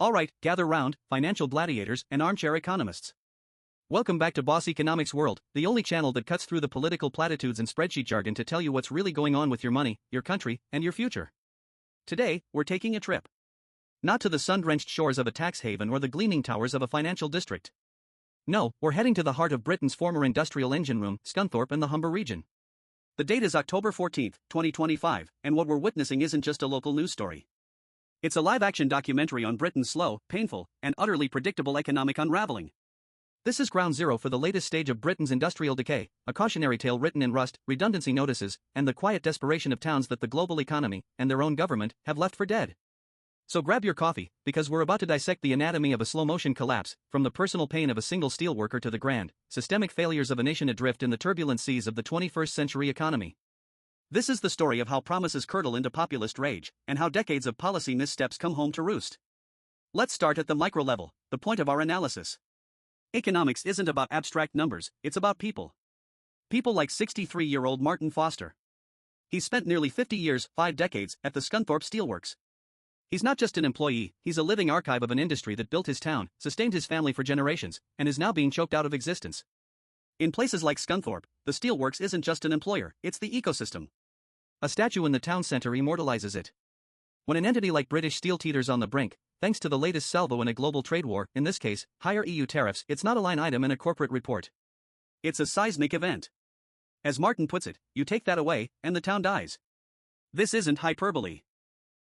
Alright, gather round, financial gladiators and armchair economists. Welcome back to Boss Economics World, the only channel that cuts through the political platitudes and spreadsheet jargon to tell you what's really going on with your money, your country, and your future. Today, we're taking a trip. Not to the sun-drenched shores of a tax haven or the gleaming towers of a financial district. No, we're heading to the heart of Britain's former industrial engine room, Scunthorpe in the Humber region. The date is October 14, 2025, and what we're witnessing isn't just a local news story. It's a live-action documentary on Britain's slow, painful, and utterly predictable economic unraveling. This is ground zero for the latest stage of Britain's industrial decay, a cautionary tale written in rust, redundancy notices, and the quiet desperation of towns that the global economy, and their own government, have left for dead. So grab your coffee, because we're about to dissect the anatomy of a slow-motion collapse, from the personal pain of a single steelworker to the grand, systemic failures of a nation adrift in the turbulent seas of the 21st century economy. This is the story of how promises curdle into populist rage, and how decades of policy missteps come home to roost. Let's start at the micro level, the point of our analysis. Economics isn't about abstract numbers, it's about people. People like 63-year-old Martin Foster. He's spent nearly 50 years, 5 decades, at the Scunthorpe Steelworks. He's not just an employee, he's a living archive of an industry that built his town, sustained his family for generations, and is now being choked out of existence. In places like Scunthorpe, the steelworks isn't just an employer, it's the ecosystem. A statue in the town centre immortalizes it. When an entity like British Steel teeters on the brink, thanks to the latest salvo in a global trade war, in this case, higher EU tariffs, it's not a line item in a corporate report. It's a seismic event. As Martin puts it, you take that away, and the town dies. This isn't hyperbole.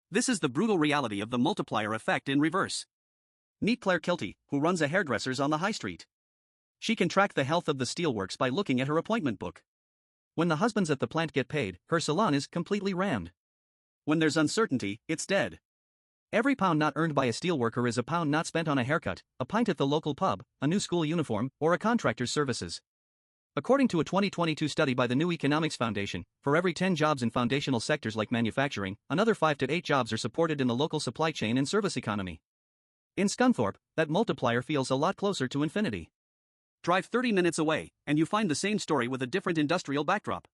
This is the brutal reality of the multiplier effect in reverse. Meet Claire Kilty, who runs a hairdressers on the high street. She can track the health of the steelworks by looking at her appointment book. When the husbands at the plant get paid, her salon is completely rammed. When there's uncertainty, it's dead. Every pound not earned by a steelworker is a pound not spent on a haircut, a pint at the local pub, a new school uniform, or a contractor's services. According to a 2022 study by the New Economics Foundation, for every 10 jobs in foundational sectors like manufacturing, another 5 to 8 jobs are supported in the local supply chain and service economy. In Scunthorpe, that multiplier feels a lot closer to infinity. Drive 30 minutes away, and you find the same story with a different industrial backdrop.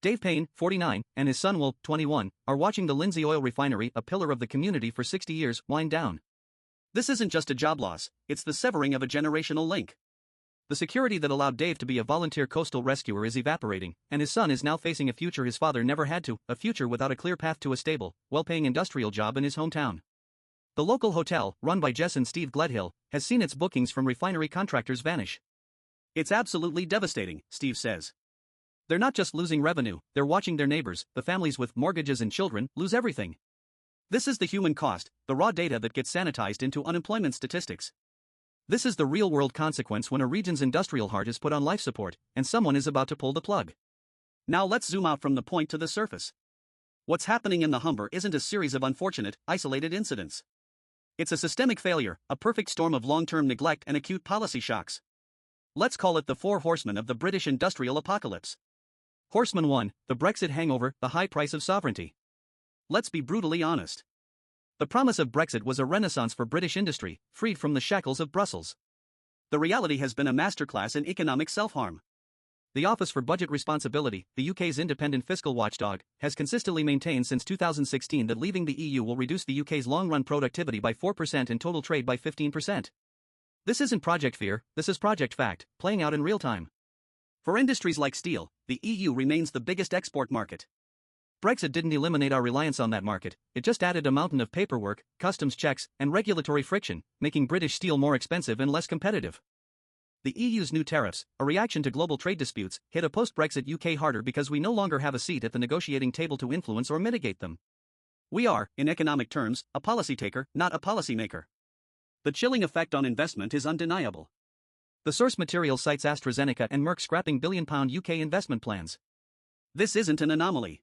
Dave Payne, 49, and his son Will, 21, are watching the Lindsay Oil Refinery, a pillar of the community for 60 years, wind down. This isn't just a job loss, it's the severing of a generational link. The security that allowed Dave to be a volunteer coastal rescuer is evaporating, and his son is now facing a future his father never had to, a future without a clear path to a stable, well-paying industrial job in his hometown. The local hotel, run by Jess and Steve Gledhill, has seen its bookings from refinery contractors vanish. It's absolutely devastating, Steve says. They're not just losing revenue, they're watching their neighbors, the families with mortgages and children, lose everything. This is the human cost, the raw data that gets sanitized into unemployment statistics. This is the real-world consequence when a region's industrial heart is put on life support, and someone is about to pull the plug. Now let's zoom out from the point to the surface. What's happening in the Humber isn't a series of unfortunate, isolated incidents. It's a systemic failure, a perfect storm of long-term neglect and acute policy shocks. Let's call it the 4 horsemen of the British industrial apocalypse. Horseman 1, the Brexit hangover, the high price of sovereignty. Let's be brutally honest. The promise of Brexit was a renaissance for British industry, freed from the shackles of Brussels. The reality has been a masterclass in economic self-harm. The Office for Budget Responsibility, the UK's independent fiscal watchdog, has consistently maintained since 2016 that leaving the EU will reduce the UK's long-run productivity by 4% and total trade by 15%. This isn't project fear, this is project fact, playing out in real time. For industries like steel, the EU remains the biggest export market. Brexit didn't eliminate our reliance on that market, it just added a mountain of paperwork, customs checks, and regulatory friction, making British steel more expensive and less competitive. The EU's new tariffs, a reaction to global trade disputes, hit a post-Brexit UK harder because we no longer have a seat at the negotiating table to influence or mitigate them. We are, in economic terms, a policy taker, not a policymaker. The chilling effect on investment is undeniable. The source material cites AstraZeneca and Merck scrapping billion-pound UK investment plans. This isn't an anomaly.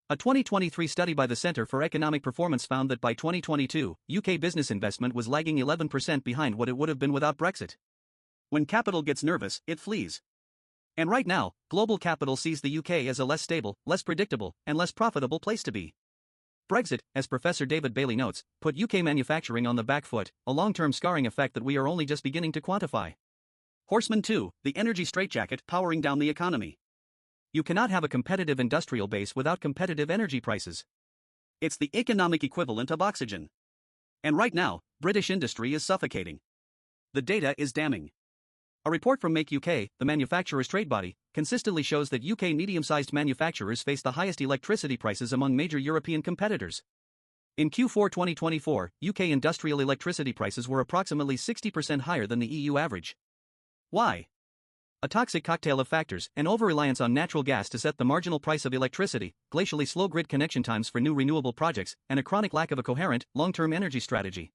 A 2023 study by the Centre for Economic Performance found that by 2022, UK business investment was lagging 11% behind what it would have been without Brexit. When capital gets nervous, it flees. And right now, global capital sees the UK as a less stable, less predictable, and less profitable place to be. Brexit, as Professor David Bailey notes, put UK manufacturing on the back foot, a long-term scarring effect that we are only just beginning to quantify. Horsemen 2, the energy straitjacket powering down the economy. You cannot have a competitive industrial base without competitive energy prices. It's the economic equivalent of oxygen. And right now, British industry is suffocating. The data is damning. A report from Make UK, the manufacturers' trade body, consistently shows that UK medium-sized manufacturers face the highest electricity prices among major European competitors. In Q4 2024, UK industrial electricity prices were approximately 60% higher than the EU average. Why? A toxic cocktail of factors: an over-reliance on natural gas to set the marginal price of electricity, glacially slow grid connection times for new renewable projects, and a chronic lack of a coherent, long-term energy strategy.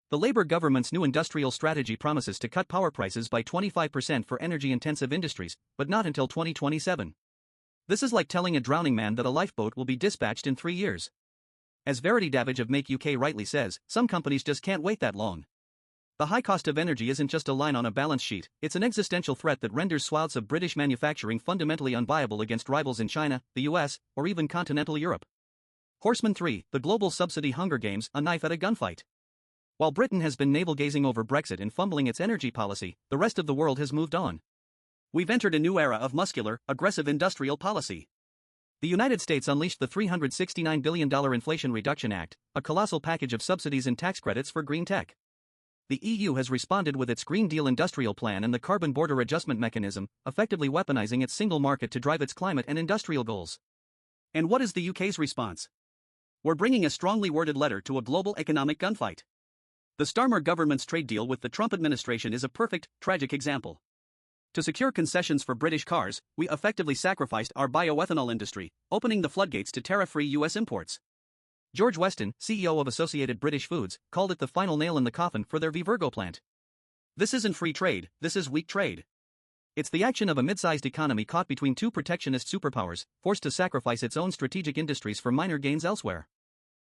The Labour government's new industrial strategy promises to cut power prices by 25% for energy-intensive industries, but not until 2027. This is like telling a drowning man that a lifeboat will be dispatched in 3 years. As Verity Davidge of Make UK rightly says, some companies just can't wait that long. The high cost of energy isn't just a line on a balance sheet, it's an existential threat that renders swaths of British manufacturing fundamentally unviable against rivals in China, the US, or even continental Europe. Horsemen 3, the Global Subsidy Hunger Games, a knife at a gunfight. While Britain has been navel-gazing over Brexit and fumbling its energy policy, the rest of the world has moved on. We've entered a new era of muscular, aggressive industrial policy. The United States unleashed the $369 billion Inflation Reduction Act, a colossal package of subsidies and tax credits for green tech. The EU has responded with its Green Deal industrial plan and the Carbon Border Adjustment Mechanism, effectively weaponizing its single market to drive its climate and industrial goals. And what is the UK's response? We're bringing a strongly worded letter to a global economic gunfight. The Starmer government's trade deal with the Trump administration is a perfect, tragic example. To secure concessions for British cars, we effectively sacrificed our bioethanol industry, opening the floodgates to tariff-free US imports. George Weston, CEO of Associated British Foods, called it the final nail in the coffin for their Vivergo plant. This isn't free trade, this is weak trade. It's the action of a mid-sized economy caught between two protectionist superpowers, forced to sacrifice its own strategic industries for minor gains elsewhere.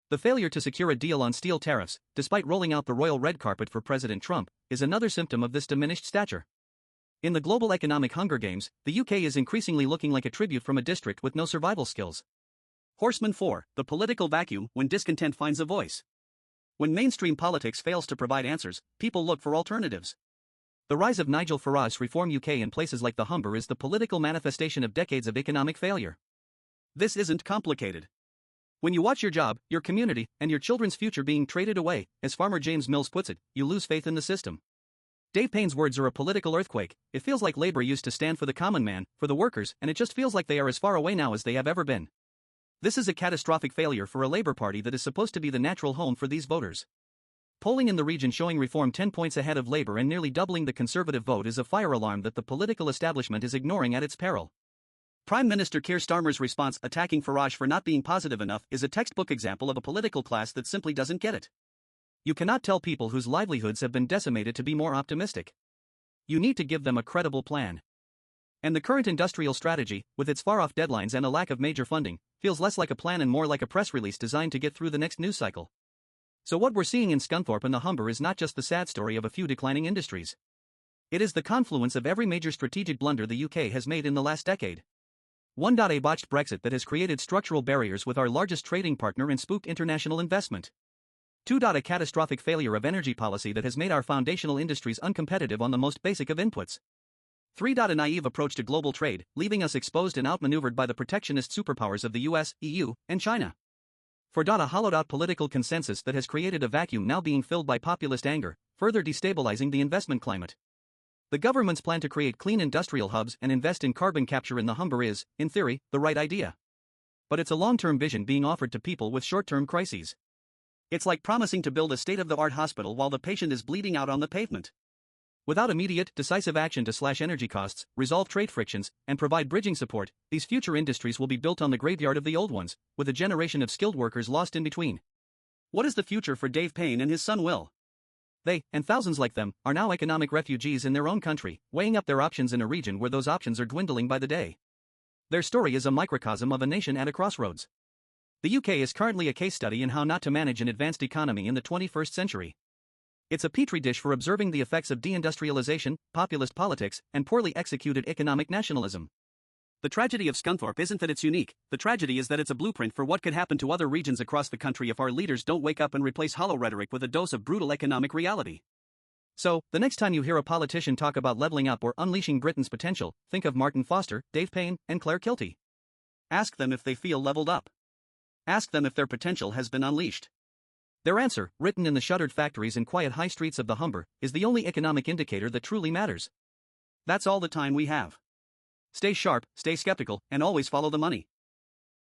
The failure to secure a deal on steel tariffs, despite rolling out the royal red carpet for President Trump, is another symptom of this diminished stature. In the global economic Hunger Games, the UK is increasingly looking like a tribute from a district with no survival skills. Horsemen 4, the political vacuum when discontent finds a voice. When mainstream politics fails to provide answers, people look for alternatives. The rise of Nigel Farage's Reform UK in places like the Humber is the political manifestation of decades of economic failure. This isn't complicated. When you watch your job, your community, and your children's future being traded away, as farmer James Mills puts it, you lose faith in the system. Dave Payne's words are a political earthquake. It feels like Labour used to stand for the common man, for the workers, and it just feels like they are as far away now as they have ever been. This is a catastrophic failure for a Labour Party that is supposed to be the natural home for these voters. Polling in the region showing Reform 10 points ahead of Labour and nearly doubling the Conservative vote is a fire alarm that the political establishment is ignoring at its peril. Prime Minister Keir Starmer's response, attacking Farage for not being positive enough, is a textbook example of a political class that simply doesn't get it. You cannot tell people whose livelihoods have been decimated to be more optimistic. You need to give them a credible plan. And the current industrial strategy, with its far-off deadlines and a lack of major funding, feels less like a plan and more like a press release designed to get through the next news cycle. So what we're seeing in Scunthorpe and the Humber is not just the sad story of a few declining industries. It is the confluence of every major strategic blunder the UK has made in the last decade. 1. A botched Brexit that has created structural barriers with our largest trading partner and spooked international investment. 2. A catastrophic failure of energy policy that has made our foundational industries uncompetitive on the most basic of inputs. 3. A naive approach to global trade, leaving us exposed and outmaneuvered by the protectionist superpowers of the US, EU, and China. 4. A hollowed-out political consensus that has created a vacuum now being filled by populist anger, further destabilizing the investment climate. The government's plan to create clean industrial hubs and invest in carbon capture in the Humber is, in theory, the right idea. But it's a long-term vision being offered to people with short-term crises. It's like promising to build a state-of-the-art hospital while the patient is bleeding out on the pavement. Without immediate, decisive action to slash energy costs, resolve trade frictions, and provide bridging support, these future industries will be built on the graveyard of the old ones, with a generation of skilled workers lost in between. What is the future for Dave Payne and his son Will? They, and thousands like them, are now economic refugees in their own country, weighing up their options in a region where those options are dwindling by the day. Their story is a microcosm of a nation at a crossroads. The UK is currently a case study in how not to manage an advanced economy in the 21st century. It's a petri dish for observing the effects of deindustrialization, populist politics, and poorly executed economic nationalism. The tragedy of Scunthorpe isn't that it's unique, the tragedy is that it's a blueprint for what could happen to other regions across the country if our leaders don't wake up and replace hollow rhetoric with a dose of brutal economic reality. So, the next time you hear a politician talk about leveling up or unleashing Britain's potential, think of Martin Foster, Dave Payne, and Claire Kilty. Ask them if they feel leveled up. Ask them if their potential has been unleashed. Their answer, written in the shuttered factories and quiet high streets of the Humber, is the only economic indicator that truly matters. That's all the time we have. Stay sharp, stay skeptical, and always follow the money.